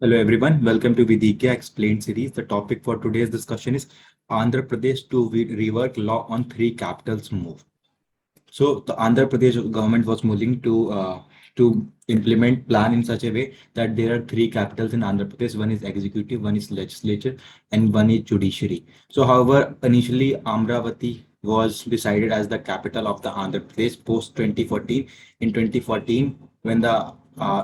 Hello everyone, welcome to Vidhigya Explained Series. The topic for today's discussion is Andhra Pradesh to rework law on three capitals move. So the Andhra Pradesh government was moving to implement plan in such a way that there are three capitals in Andhra Pradesh. One is executive, one is legislature, and one is judiciary. So however, initially Amravati was decided as the capital of the Andhra Pradesh post 2014. In 2014, when the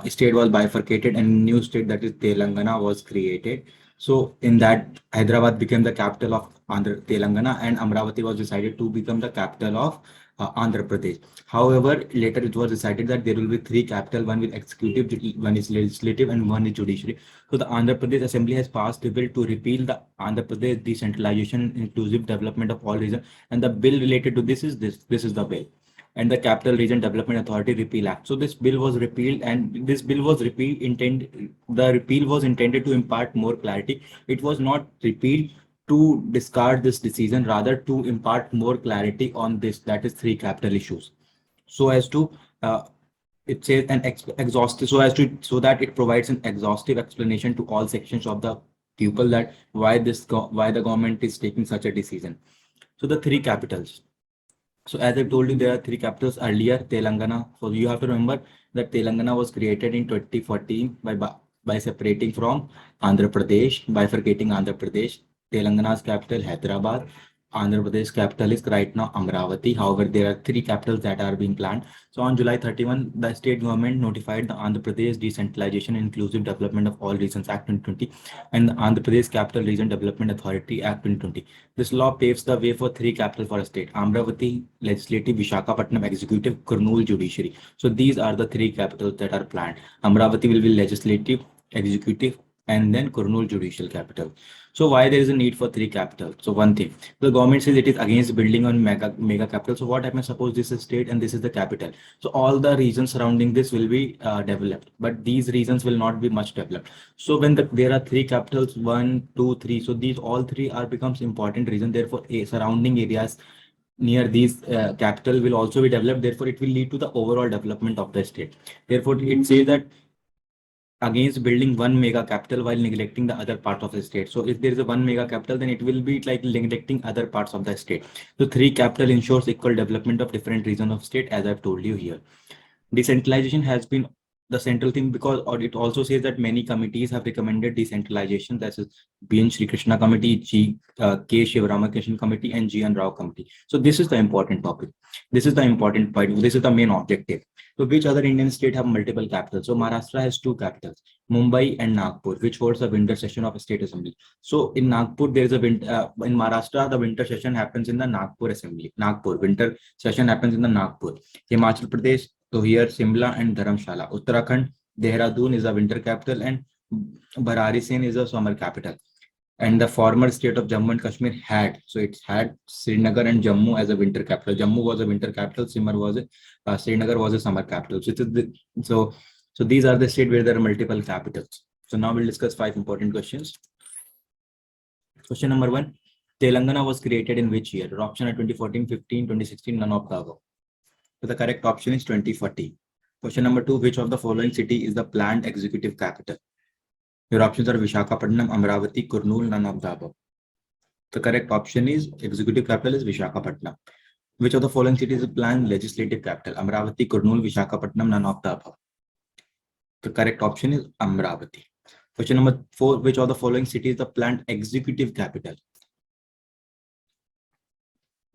state was bifurcated and new state that is Telangana was created. So in that, Hyderabad became the capital of Telangana, and Amravati was decided to become the capital of Andhra Pradesh. However, later it was decided that there will be three capital, one with executive, one is legislative, and one is judiciary. So the Andhra Pradesh Assembly has passed a bill to repeal the Andhra Pradesh decentralization, inclusive development of all regions, and the bill related to this is this. This is the bill. And the Capital Region Development Authority Repeal Act. So this bill was repealed, and this bill was the repeal was intended to impart more clarity. It was not repealed to discard this decision, rather to impart more clarity on this, that is three capital issues. So as to it says an exhaustive, so that it provides an exhaustive explanation to all sections of the people that why the government is taking such a decision. So the three capitals. So as I told you, there are three capitals earlier, Telangana. So you have to remember that Telangana was created in 2014 by separating from Andhra Pradesh, bifurcating Andhra Pradesh. Telangana's capital, Hyderabad. Andhra Pradesh capital is right now Amravati. However, there are three capitals that are being planned. So on July 31, the state government notified the Andhra Pradesh Decentralization and Inclusive Development of All Regions Act 2020 and the Andhra Pradesh Capital Region Development Authority Act 2020. This law paves the way for three capitals for a state: Amravati Legislative, Visakhapatnam Executive, Kurnool Judiciary. So these are the three capitals that are planned. Amravati will be legislative, executive, and then Kurnool Judicial Capital. So why there is a need for three capitals? So one thing, the government says it is against building on mega capital. So what happens? Suppose this is state and this is the capital. So all the regions surrounding this will be developed, but these regions will not be much developed. So when there are three capitals, 1, 2, 3. So these all three are becomes important region. Therefore, surrounding areas near these capital will also be developed. Therefore, it will lead to the overall development of the state. Therefore, it says that against building one mega capital while neglecting the other part of the state. So if there is a one mega capital, then it will be like neglecting other parts of the state. So three capital ensures equal development of different regions of state, as I've told you here. Decentralization has been the central thing because it also says that many committees have recommended decentralization. That is B.N. Sri Krishna Committee, K. Shivaramakrishnan Committee, and G.N. Rao Committee. So this is the important topic. This is the important point. This is the main objective. So which other Indian state have multiple capitals? So Maharashtra has two capitals, Mumbai and Nagpur, which holds the winter session of a state assembly. So in Nagpur, there is a in Maharashtra, the winter session happens in the Nagpur assembly. Nagpur winter session happens in the Nagpur. Himachal Pradesh, so here Simla and Dharamshala. Uttarakhand, Dehradun is a winter capital and Bararisane is a summer capital. And the former state of Jammu and Kashmir had, so it had Srinagar and Jammu as a winter capital. Jammu was a winter capital, Srinagar was a summer capital. So these are the states where there are multiple capitals. So now we'll discuss 5 important questions. Question number 1, Telangana was created in which year? Option are 2014, 15, 2016, none of the above. So the correct option is 2014. Question number 2, which of the following city is the planned executive capital? Your options are Visakhapatnam, Amravati, Kurnool, none of the above. The correct option is executive capital is Visakhapatnam. Which of the following cities is planned legislative capital? Amravati, Kurnool, Visakhapatnam, none of the above. The correct option is Amravati. Question number 4, which of the following cities is the planned executive capital?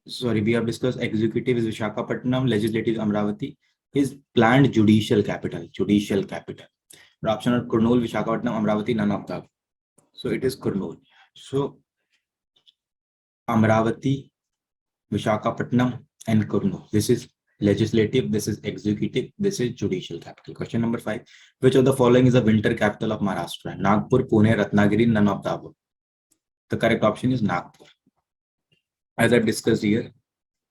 Sorry, we have discussed executive is Visakhapatnam, legislative is Amravati. Is planned judicial capital. Judicial capital. The option are Kurnool, Visakhapatnam, Amravati, none of the. So it is Kurnool. So Amravati, Visakhapatnam, and Kurnool. This is legislative, this is executive, this is judicial capital. Question number 5. Which of the following is the winter capital of Maharashtra? Nagpur, Pune, Ratnagiri, none of the above. The correct option is Nagpur. As I've discussed here,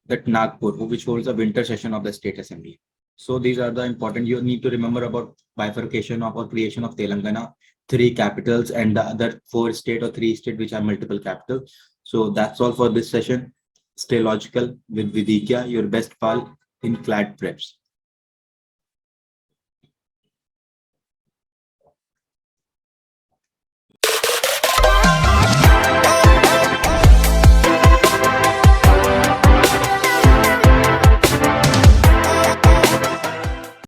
that Nagpur, which holds the winter session of the state assembly. So these are the important, you need to remember about bifurcation of or creation of Telangana, 3 capitals, and the other 4 state or 3 state which are multiple capitals. So that's all for this session. Stay logical with Vidhigya, your best pal in CLAT Preps.